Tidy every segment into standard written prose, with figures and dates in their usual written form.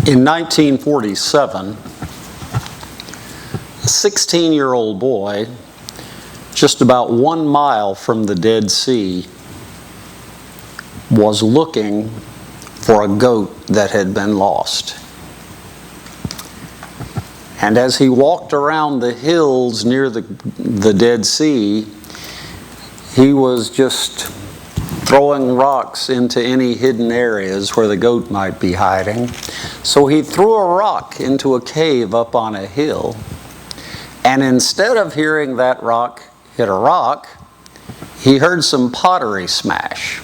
In 1947, a 16-year-old boy, just about 1 mile from the Dead Sea, was looking for a goat that had been lost. And as he walked around the hills near the Dead Sea, he was just throwing rocks into any hidden areas where the goat might be hiding. So he threw a rock into a cave up on a hill. And instead of hearing that rock hit a rock, he heard some pottery smash.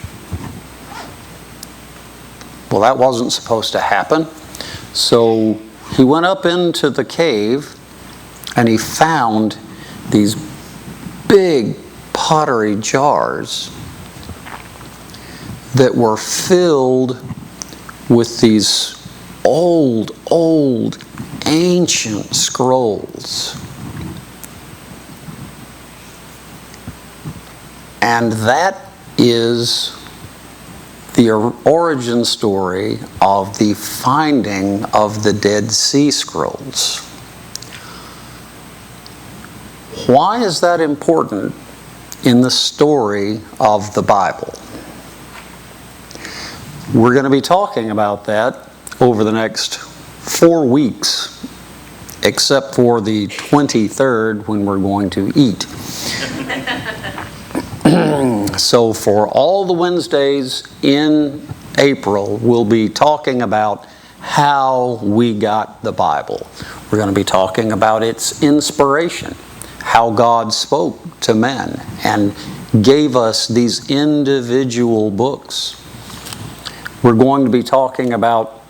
Well, that wasn't supposed to happen. So he went up into the cave and he found these big pottery jars that were filled with these old, ancient scrolls. And that is the origin story of the finding of the Dead Sea Scrolls. Why is that important in the story of the Bible? We're going to be talking about that over the next 4 weeks, except for the 23rd when we're going to eat. So for all the Wednesdays in April, we'll be talking about how we got the Bible. We're going to be talking about its inspiration, how God spoke to men and gave us these individual books. We're going to be talking about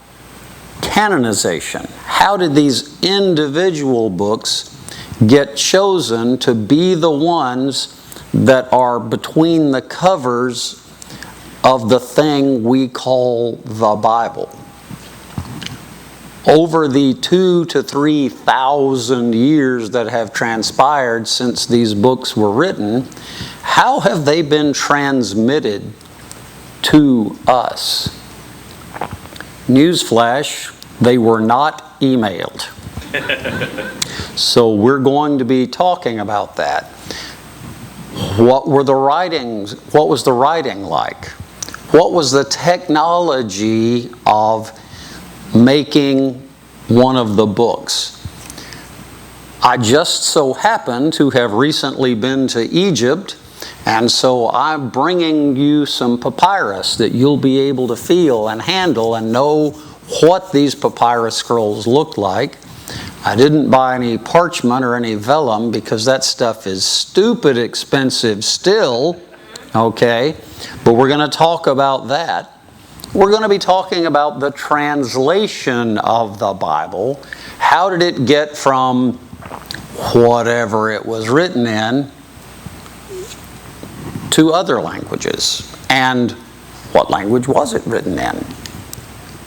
canonization. How did these individual books get chosen to be the ones that are between the covers of the thing we call the Bible? Over the 2,000 to 3,000 years that have transpired since these books were written, how have they been transmitted to us? Newsflash, they were not emailed. So we're going to be talking about that. What were the writings? What was the writing like? What was the technology of making one of the books? I just so happen to have recently been to Egypt, and so I'm bringing you some papyrus that you'll be able to feel and handle and know what these papyrus scrolls look like. I didn't buy any parchment or any vellum because that stuff is stupid expensive still, okay? But we're going to talk about that. We're going to be talking about the translation of the Bible. How did it get from whatever it was written in to other languages? And what language was it written in?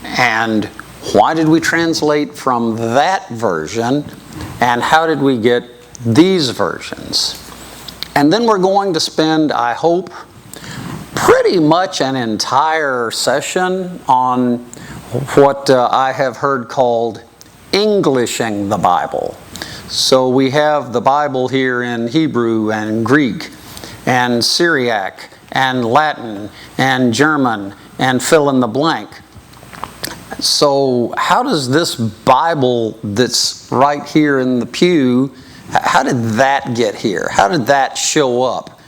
And why did we translate from that version? And how did we get these versions? And then we're going to spend, I hope, pretty much an entire session on what I have heard called Englishing the Bible. So we have the Bible here in Hebrew and Greek and Syriac and Latin and German and fill in the blank. So how does this Bible that's right here in the pew, how did that get here? How did that show up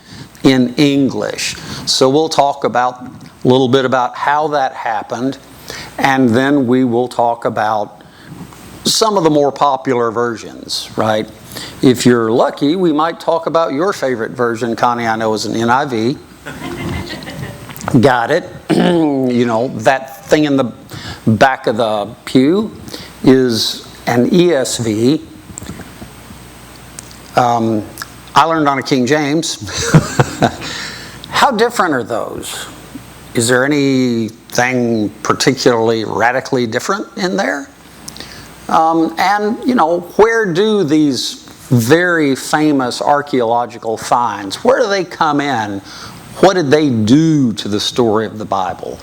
in English? So we'll talk about a little bit about how that happened, and then we will talk about some of the more popular versions, right? If you're lucky, we might talk about your favorite version, Connie, I know is an NIV. Got it. You know, that thing in the back of the pew is an ESV. I learned on a King James. How different are those? Is there anything particularly radically different in there? And, you know, where do these very famous archaeological finds, where do they come in? What did they do to the story of the Bible?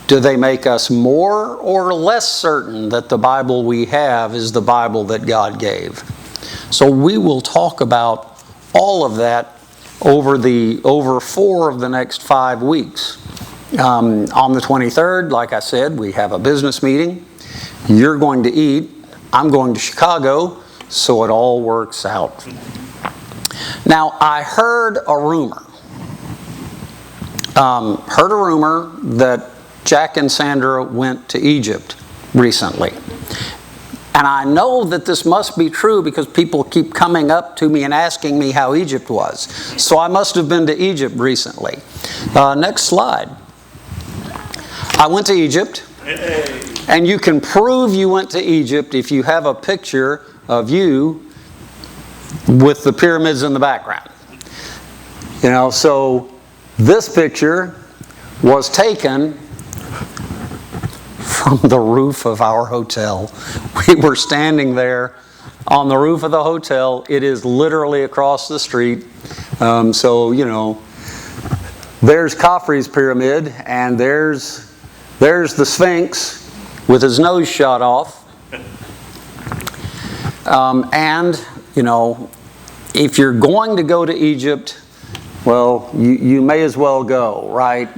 Do they make us more or less certain that the Bible we have is the Bible that God gave? So we will talk about all of that over 4 of the next 5 weeks. On the 23rd, like I said, we have a business meeting. You're going to eat. I'm going to Chicago, so it all works out. Now, I heard a rumor that Jack and Sandra went to Egypt recently. And I know that this must be true because people keep coming up to me and asking me how Egypt was. So I must have been to Egypt recently. Next slide. I went to Egypt. And you can prove you went to Egypt if you have a picture of you with the pyramids in the background. You know, so this picture was taken from the roof of our hotel. We were standing there on the roof of the hotel. It is literally across the street. So, you know, there's Khafre's pyramid, and there's the Sphinx with his nose shot off. And, you know, if you're going to go to Egypt, well, you may as well go, right?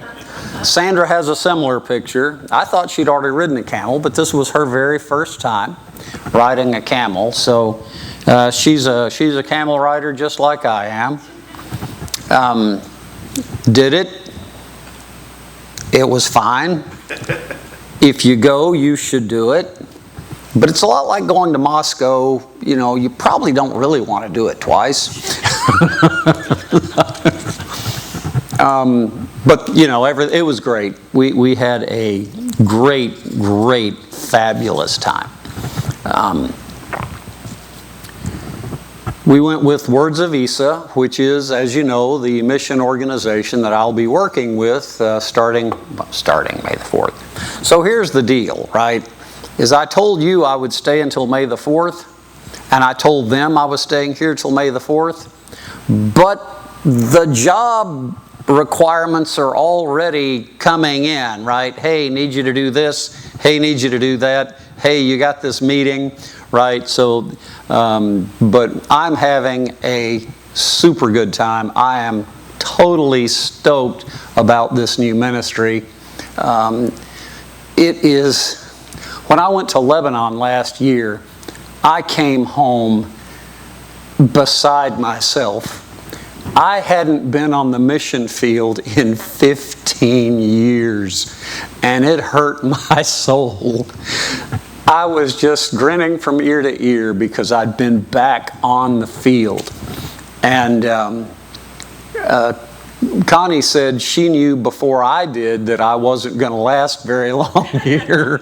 Sandra has a similar picture. I thought she'd already ridden a camel, but this was her very first time riding a camel. So she's a camel rider just like I am. Did it? It was fine. If you go, you should do it. But it's a lot like going to Moscow. You know, you probably don't really want to do it twice. But, you know, it was great. We had a great, fabulous time. We went with Words of Isa, which is, as you know, the mission organization that I'll be working with starting May the 4th. So here's the deal, right? Is I told you I would stay until May the 4th, and I told them I was staying here till May the 4th, but the job requirements are already coming in, right? Hey, need you to do this. Hey, need you to do that. Hey, you got this meeting, right? So, but I'm having a super good time. I am totally stoked about this new ministry. It is, when I went to Lebanon last year, I came home beside myself. I hadn't been on the mission field in 15 years, and it hurt my soul. I was just grinning from ear to ear because I'd been back on the field. And Connie said she knew before I did that I wasn't going to last very long here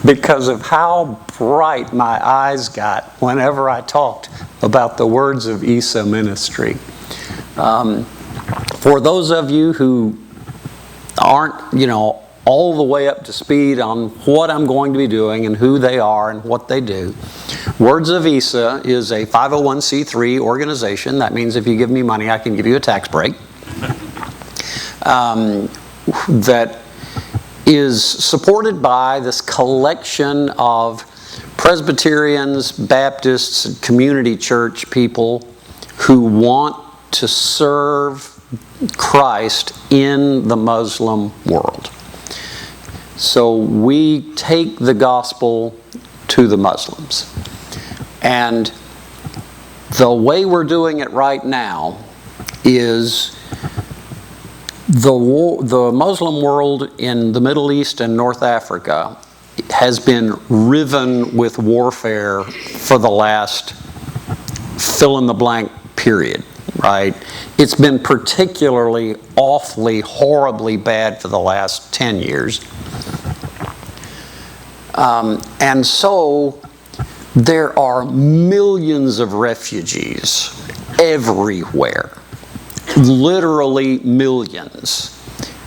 because of how bright my eyes got whenever I talked about the Words of Isa ministry. For those of you who aren't, you know, all the way up to speed on what I'm going to be doing and who they are and what they do, Words of Isa is a 501c3 organization. That means if you give me money, I can give you a tax break. That is supported by this collection of Presbyterians, Baptists, and community church people who want to serve Christ in the Muslim world. So we take the gospel to the Muslims. And the way we're doing it right now is the Muslim world in the Middle East and North Africa has been riven with warfare for the last fill-in-the-blank period, right? It's been particularly awfully, horribly bad for the last 10 years. And so there are millions of refugees everywhere. Literally millions.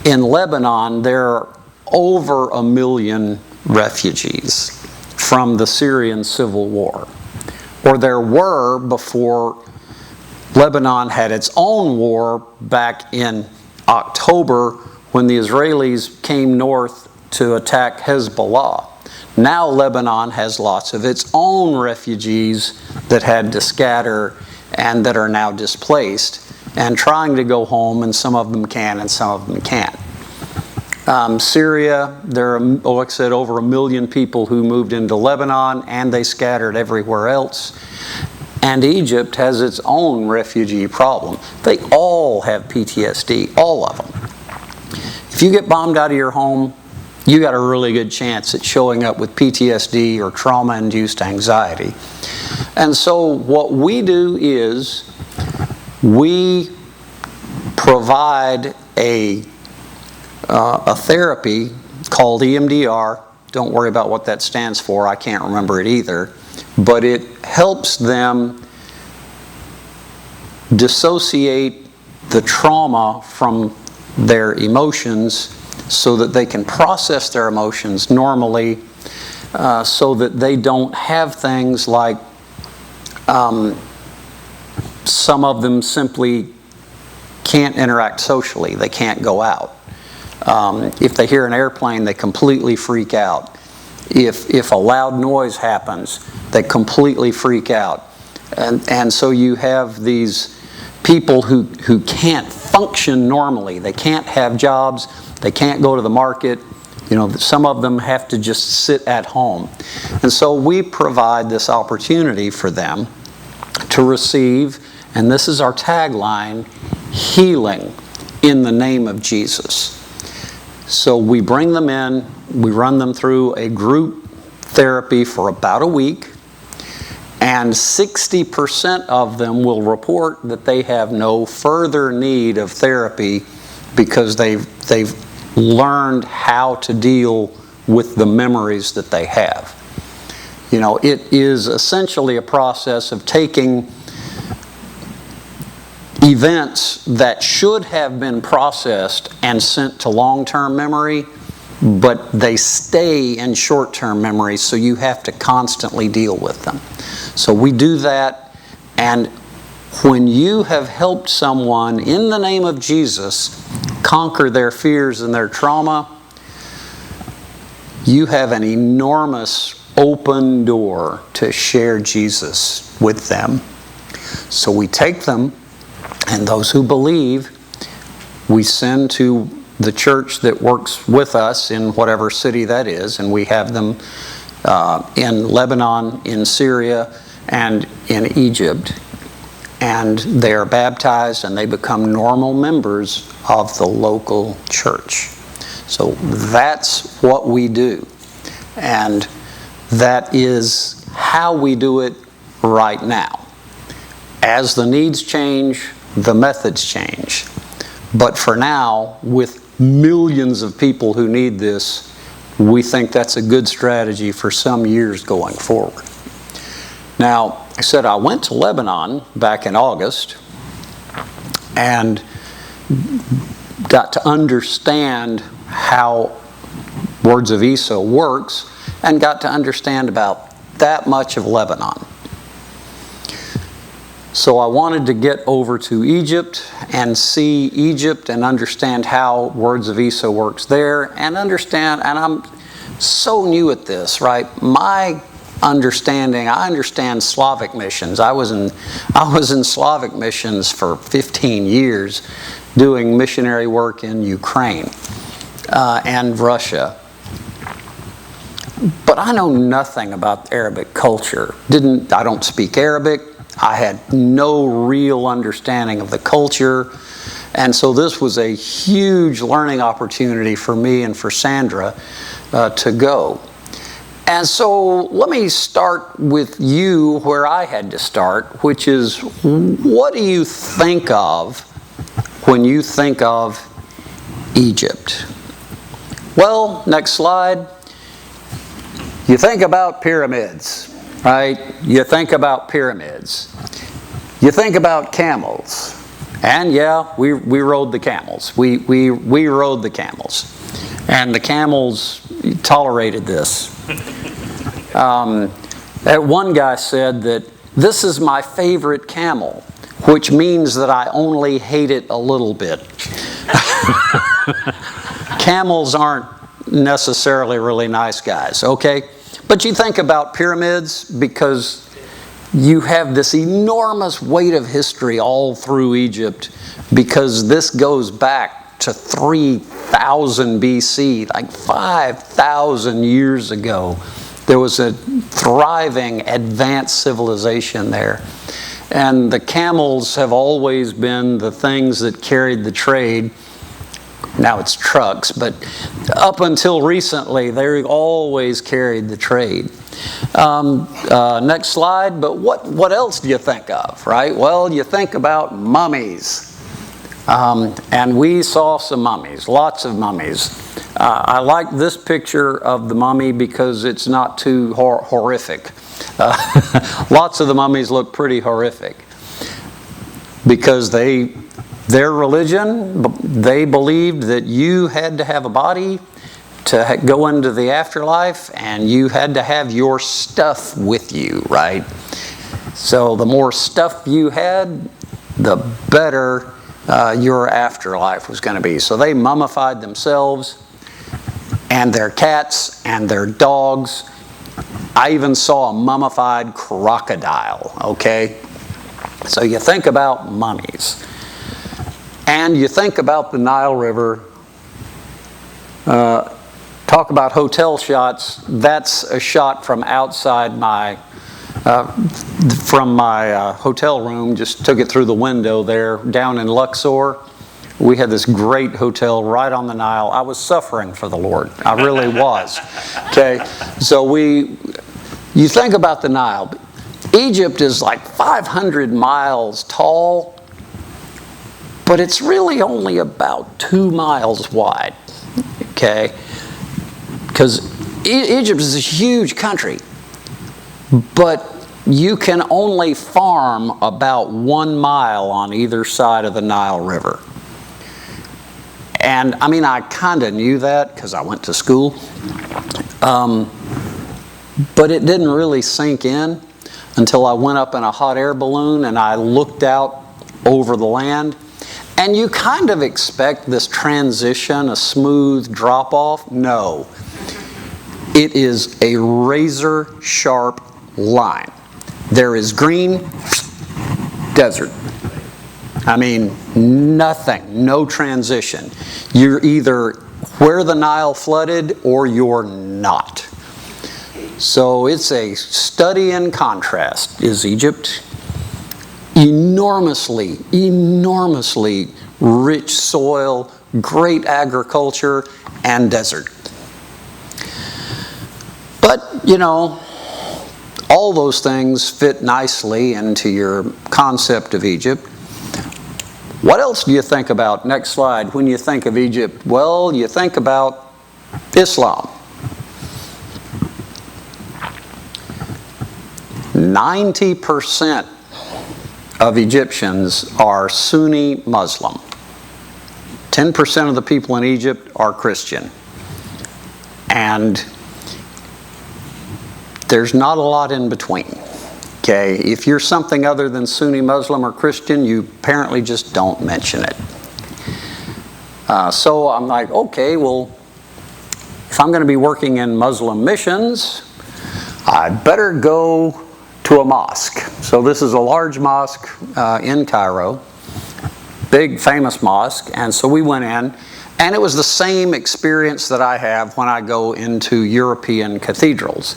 In Lebanon, there are over 1 million refugees from the Syrian civil war. Or there were before Lebanon had its own war back in October when the Israelis came north to attack Hezbollah. Now Lebanon has lots of its own refugees that had to scatter and that are now displaced and trying to go home, and some of them can and some of them can't. Syria, there are, like I said, over 1 million people who moved into Lebanon, and they scattered everywhere else. And Egypt has its own refugee problem. They all have PTSD, all of them. If you get bombed out of your home, you got a really good chance at showing up with PTSD or trauma-induced anxiety. And so what we do is we provide a therapy called EMDR. Don't worry about what that stands for. I can't remember it either. But it helps them dissociate the trauma from their emotions so that they can process their emotions normally, so that they don't have things like some of them simply can't interact socially. They can't go out. If they hear an airplane, they completely freak out. If a loud noise happens, they completely freak out. And so you have these people who can't function normally. They can't have jobs. They can't go to the market. You know, some of them have to just sit at home. And so we provide this opportunity for them to receive, and this is our tagline, healing in the name of Jesus. So we bring them in, we run them through a group therapy for about a week, and 60% of them will report that they have no further need of therapy because they've learned how to deal with the memories that they have. You know, it is essentially a process of taking events that should have been processed and sent to long-term memory, but they stay in short-term memory, so you have to constantly deal with them. So we do that, and when you have helped someone in the name of Jesus conquer their fears and their trauma, you have an enormous open door to share Jesus with them. So we take them, and those who believe, we send to the church that works with us in whatever city that is, and we have them in Lebanon, in Syria, and in Egypt. And they are baptized and they become normal members of the local church. So that's what we do. And that is how we do it right now. As the needs change, the methods change. But for now, with millions of people who need this, we think that's a good strategy for some years going forward. Now, I said I went to Lebanon back in August and got to understand how Words of ESO works and got to understand about that much of Lebanon. So I wanted to get over to Egypt and see Egypt and understand how Words of ESO works there and understand, and I'm so new at this, right? My understanding, I understand Slavic missions. I was in Slavic missions for 15 years doing missionary work in Ukraine and Russia. But I know nothing about Arabic culture. I don't speak Arabic. I had no real understanding of the culture. And so this was a huge learning opportunity for me and for Sandra to go. And so let me start with you where I had to start, which is, what do you think of when you think of Egypt? Well, next slide. You think about pyramids, right? You think about pyramids. You think about camels. And yeah, we rode the camels. We rode the camels. And the camels tolerated this. That one guy said that this is my favorite camel, which means that I only hate it a little bit. Camels aren't necessarily really nice guys, okay? But you think about pyramids because you have this enormous weight of history all through Egypt, because this goes back to 3000 BC, like 5,000 years ago. There was a thriving, advanced civilization there. And the camels have always been the things that carried the trade. Now it's trucks, but up until recently, they always carried the trade. Next slide. But what else do you think of, right? Well, you think about mummies. And we saw some mummies, lots of mummies. I like this picture of the mummy because it's not too horrific. Lots of the mummies look pretty horrific because their religion, they believed that you had to have a body to go into the afterlife, and you had to have your stuff with you, right? So the more stuff you had, the better your afterlife was going to be. So they mummified themselves and their cats and their dogs. I even saw a mummified crocodile, okay? So you think about mummies. And you think about the Nile River. Talk about hotel shots. That's a shot from outside my hotel room. Just took it through the window there down in Luxor. We had this great hotel right on the Nile. I was suffering for the Lord. I really was. Okay, so you think about the Nile. Egypt is like 500 miles tall, but it's really only about 2 miles wide. Okay, because Egypt is a huge country, but you can only farm about 1 mile on either side of the Nile River. And I mean, I kind of knew that because I went to school, but it didn't really sink in until I went up in a hot air balloon and I looked out over the land. And you kind of expect this transition, a smooth drop off. No, it is a razor sharp line. There is green, desert. I mean, nothing, no transition. You're either where the Nile flooded or you're not. So it's a study in contrast, is Egypt. Enormously rich soil, great agriculture, and desert. But, you know, all those things fit nicely into your concept of Egypt. What else do you think about, next slide, when you think of Egypt? Well, you think about Islam. 90% of Egyptians are Sunni Muslim. 10% of the people in Egypt are Christian. And there's not a lot in between. Okay, if you're something other than Sunni Muslim or Christian, you apparently just don't mention it. So I'm like, okay, well, if I'm going to be working in Muslim missions, I better go to a mosque. So this is a large mosque in Cairo, big famous mosque, and so we went in, and it was the same experience that I have when I go into European cathedrals.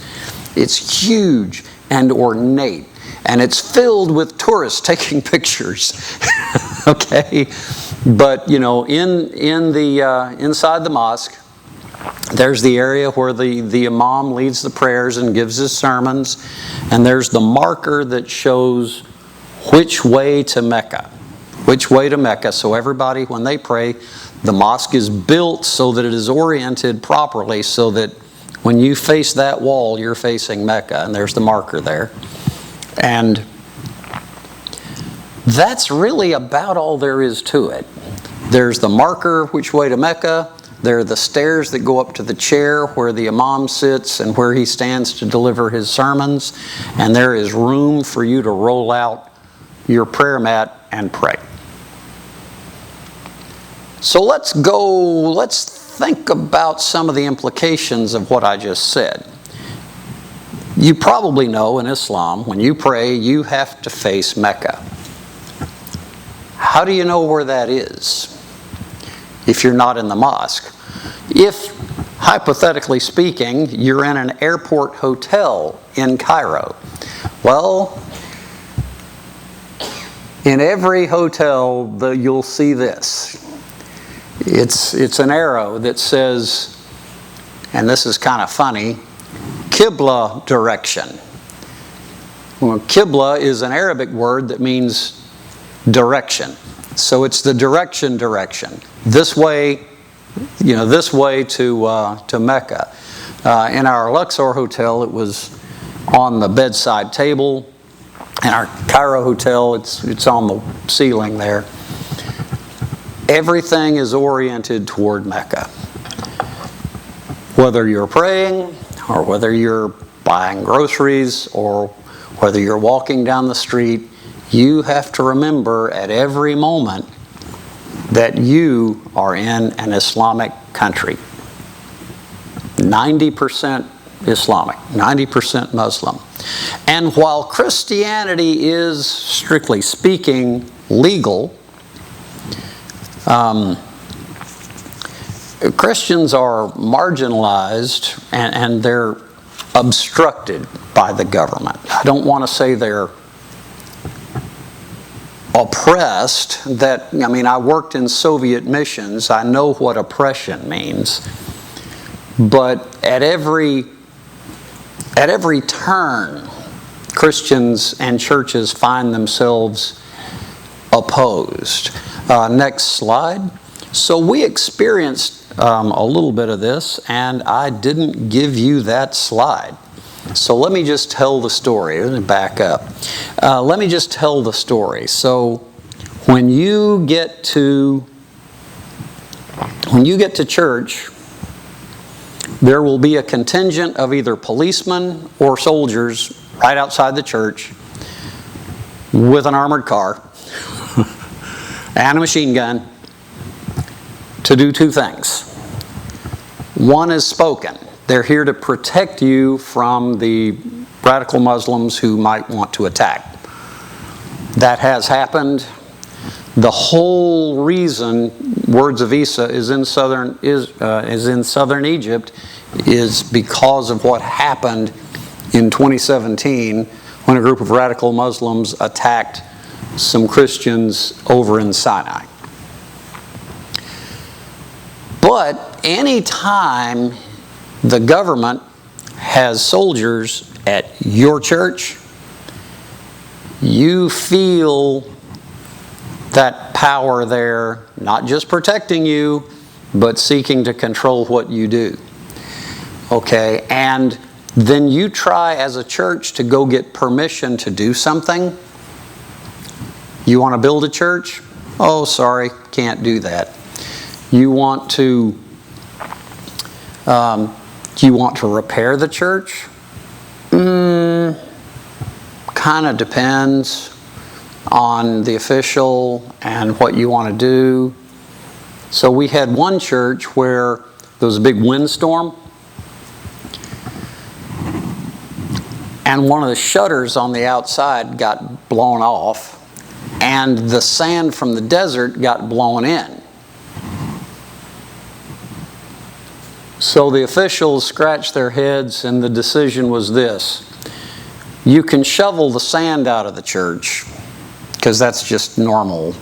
It's huge and ornate, and it's filled with tourists taking pictures. Okay, but you know, inside the mosque, there's the area where the imam leads the prayers and gives his sermons, and there's the marker that shows which way to Mecca. Which way to Mecca, so everybody, when they pray, the mosque is built so that it is oriented properly, so that when you face that wall, you're facing Mecca, and there's the marker there. And that's really about all there is to it. There's the marker, which way to Mecca. There are the stairs that go up to the chair where the imam sits and where he stands to deliver his sermons. And there is room for you to roll out your prayer mat and pray. So let's think about some of the implications of what I just said. You probably know in Islam, when you pray, you have to face Mecca. How do you know where that is if you're not in the mosque? If, hypothetically speaking, you're in an airport hotel in Cairo, well, in every hotel you'll see this. It's an arrow that says, and this is kind of funny, Qibla direction. Well, Qibla is an Arabic word that means direction. So it's the direction. This way, this way to Mecca. In our Luxor hotel, it was on the bedside table. In our Cairo hotel, it's on the ceiling there. Everything is oriented toward Mecca. Whether you're praying, or whether you're buying groceries, or whether you're walking down the street, you have to remember at every moment that you are in an Islamic country. 90% Islamic, 90% Muslim. And while Christianity is, strictly speaking, legal, Christians are marginalized and they're obstructed by the government. I don't want to say they're oppressed. I worked in Soviet missions. I know what oppression means. But at every turn, Christians and churches find themselves opposed. Next slide. So we experienced a little bit of this, and I didn't give you that slide. So let me just tell the story. Let me back up. Let me just tell the story. So when you get to church, there will be a contingent of either policemen or soldiers right outside the church with an armored car and a machine gun to do two things. One is spoken. They're here to protect you from the radical Muslims who might want to attack. That has happened. The whole reason Words of Isa is in southern Egypt is because of what happened in 2017 when a group of radical Muslims attacked some Christians over in Sinai. But any time the government has soldiers at your church, you feel that power there, not just protecting you, but seeking to control what you do. Okay, and then you try as a church to go get permission to do something. You want to build a church? Oh, sorry, can't do that. You want to repair the church? Kind of depends on the official and what you want to do. So we had one church where there was a big windstorm, and one of the shutters on the outside got blown off, and the sand from the desert got blown in. So the officials scratched their heads, and the decision was this: you can shovel the sand out of the church, because that's just normal,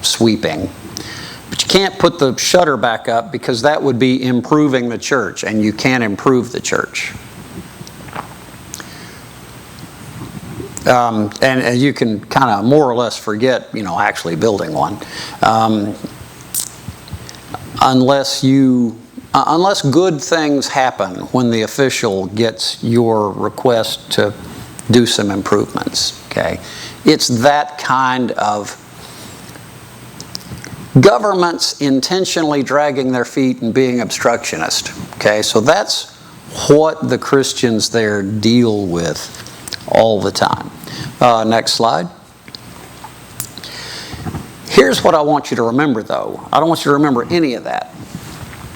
sweeping. But you can't put the shutter back up, because that would be improving the church, and you can't improve the church. And you can kind of more or less forget, actually building one, unless good things happen when the official gets your request to do some improvements. Okay, it's that kind of governments intentionally dragging their feet and being obstructionist. Okay, so that's what the Christians there deal with all the time. Next slide. Here's what I want you to remember, though. I don't want you to remember any of that.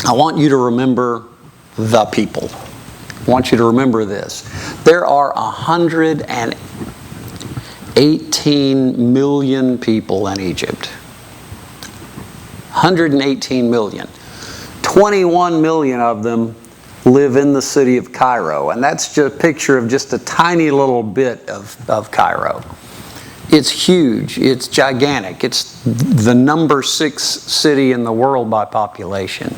I want you to remember the people. I want you to remember this. There are 118 million people in Egypt. 118 million. 21 million of them live in the city of Cairo. And that's just a picture of just a tiny little bit of Cairo. It's huge. It's gigantic. It's the number 6 city in the world by population.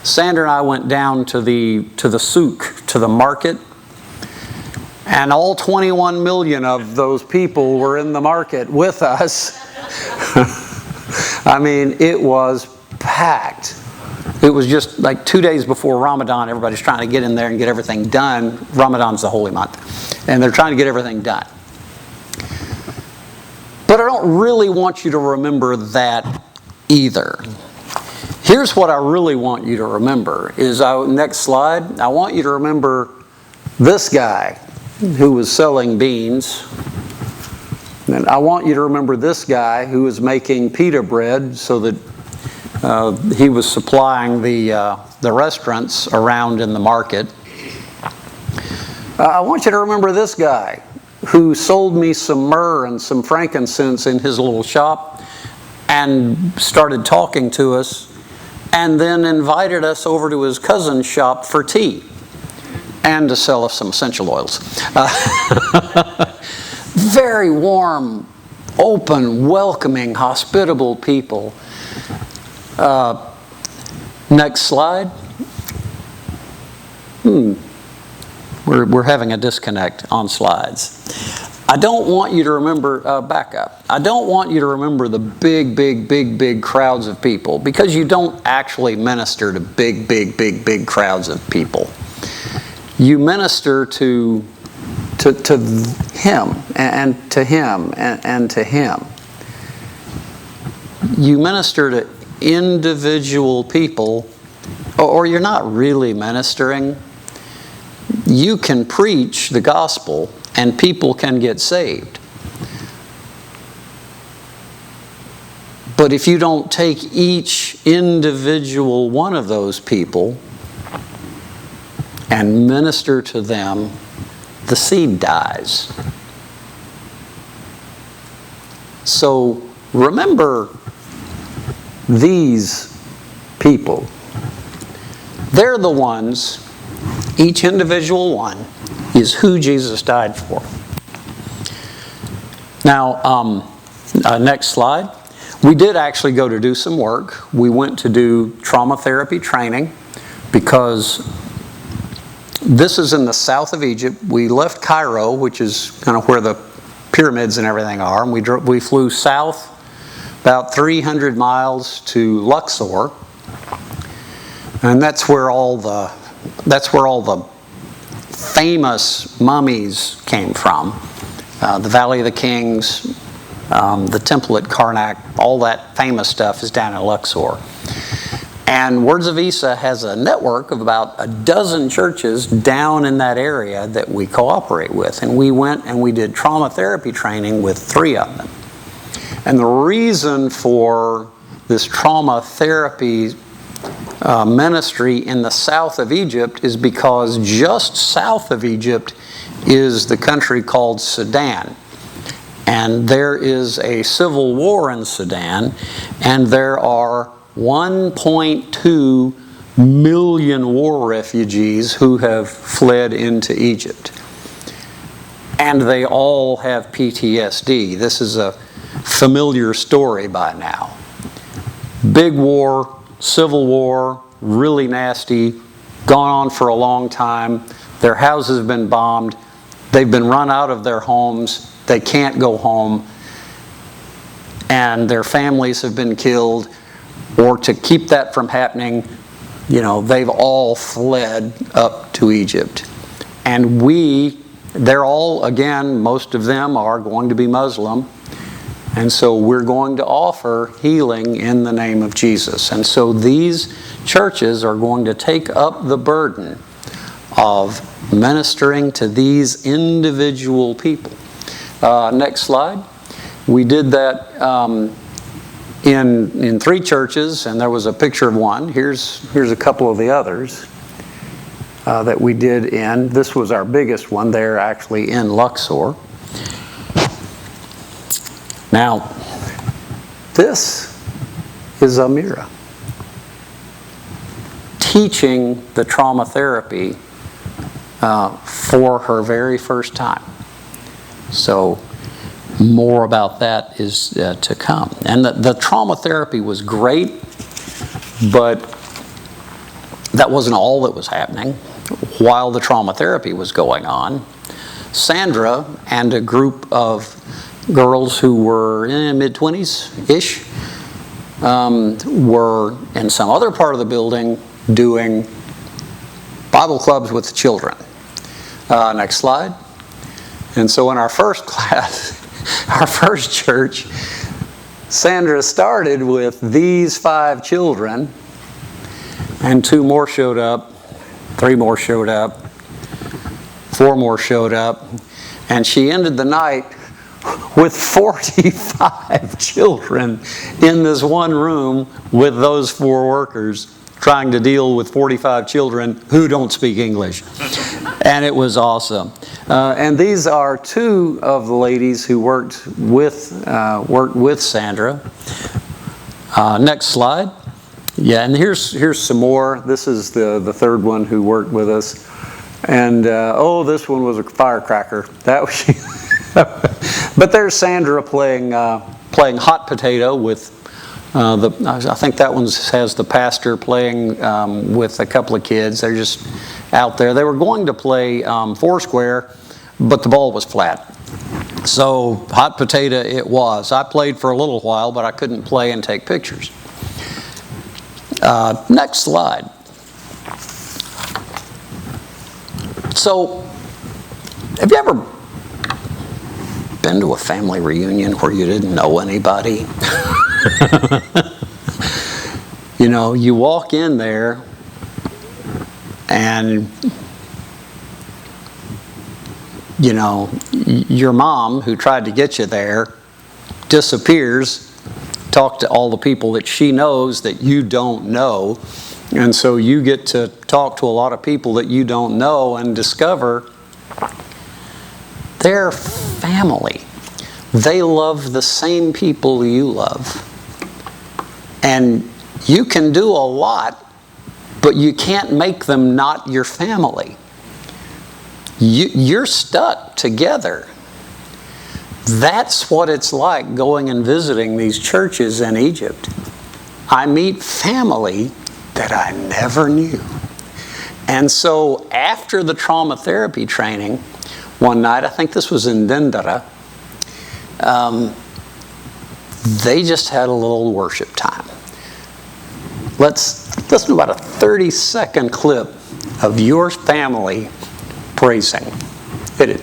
Sandra and I went down to the souk, to the market, and all 21 million of those people were in the market with us. I mean, it was packed. It was just like 2 days before Ramadan. Everybody's trying to get in there and get everything done. Ramadan's the holy month. And they're trying to get everything done. But I don't really want you to remember that either. Here's what I really want you to remember is, next slide, I want you to remember this guy who was selling beans. And I want you to remember this guy who was making pita bread so that he was supplying the restaurants around in the market. I want you to remember this guy who sold me some myrrh and some frankincense in his little shop and started talking to us and then invited us over to his cousin's shop for tea and to sell us some essential oils. Very warm, open, welcoming, hospitable people. Next slide. We're having a disconnect on slides. I don't want you to remember, back up. I don't want you to remember the big crowds of people, because you don't actually minister to big crowds of people. You minister to him and to him and to him. You minister to individual people, or you're not really ministering. You can preach the gospel and people can get saved. But if you don't take each individual one of those people and minister to them, the seed dies. So remember these people. They're the ones, each individual one, is who Jesus died for. Now, next slide. We did actually go to do some work. We went to do trauma therapy training because this is in the south of Egypt. We left Cairo, which is kind of where the pyramids and everything are, and we flew south about 300 miles to Luxor, and that's where all the famous mummies came from. The Valley of the Kings, the temple at Karnak, all that famous stuff is down in Luxor. And Words of Isa has a network of about a dozen churches down in that area that we cooperate with. And we went and we did trauma therapy training with 3 of them. And the reason for this trauma therapy ministry in the south of Egypt is because just south of Egypt is the country called Sudan. And there is a civil war in Sudan, and there are 1.2 million war refugees who have fled into Egypt. And they all have PTSD. This is a familiar story by now. Big war, civil war, really nasty, gone on for a long time. Their houses have been bombed. They've been run out of their homes. They can't go home. And their families have been killed. Or to keep that from happening, they've all fled up to Egypt. And they're all, again, most of them are going to be Muslim. And so we're going to offer healing in the name of Jesus. And so these churches are going to take up the burden of ministering to these individual people. Next slide. We did that in 3 churches, and there was a picture of one. Here's a couple of the others that we did in. This was our biggest one there, actually, in Luxor. Now, this is Amira teaching the trauma therapy for her very first time. So more about that is to come. And the trauma therapy was great, but that wasn't all that was happening. While the trauma therapy was going on, Sandra and a group of girls who were in mid-20s-ish were in some other part of the building doing Bible clubs with the children. Next slide. And so in our first class, our first church, Sandra started with these 5 children, and 2 more showed up, 3 more showed up, 4 more showed up, and she ended the night with 45 children in this one room with those 4 workers trying to deal with 45 children who don't speak English. And it was awesome. And these are 2 of the ladies who worked with Sandra. Next slide. Yeah, and here's some more. This is the 3rd one who worked with us. And this one was a firecracker. That was but there's Sandra playing hot potato with I think that one has the pastor playing with a couple of kids. They're just out there. They were going to play foursquare, but the ball was flat. So hot potato it was. I played for a little while, but I couldn't play and take pictures. Next slide. So, have you ever been to a family reunion where you didn't know anybody? You know, you walk in there and, you know, your mom who tried to get you there disappears, talk to all the people that she knows that you don't know, and so you get to talk to a lot of people that you don't know and discover they're family. They love the same people you love. And you can do a lot, but you can't make them not your family. You're stuck together. That's what it's like going and visiting these churches in Egypt. I meet family that I never knew. And so after the trauma therapy training, one night, I think this was in Dendera, they just had a little worship time. Let's listen to about a 30-second clip of your family praising. Hit it.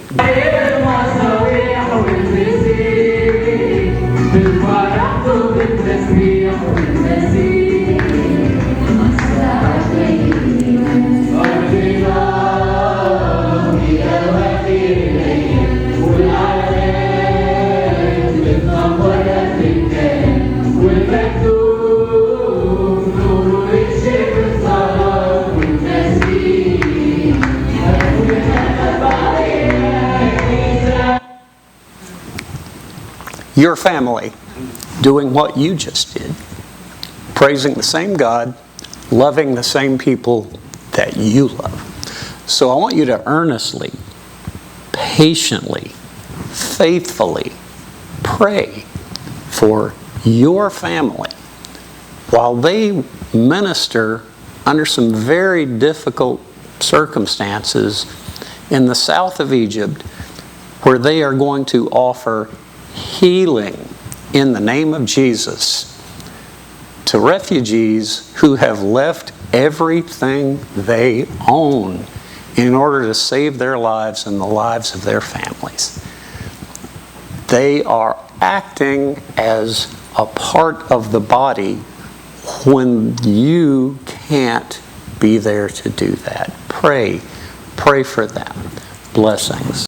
Your family doing what you just did, praising the same God, loving the same people that you love. So I want you to earnestly, patiently, faithfully pray for your family while they minister under some very difficult circumstances in the south of Egypt, where they are going to offer healing in the name of Jesus to refugees who have left everything they own in order to save their lives and the lives of their families. They are acting as a part of the body when you can't be there to do that. Pray for them. Blessings.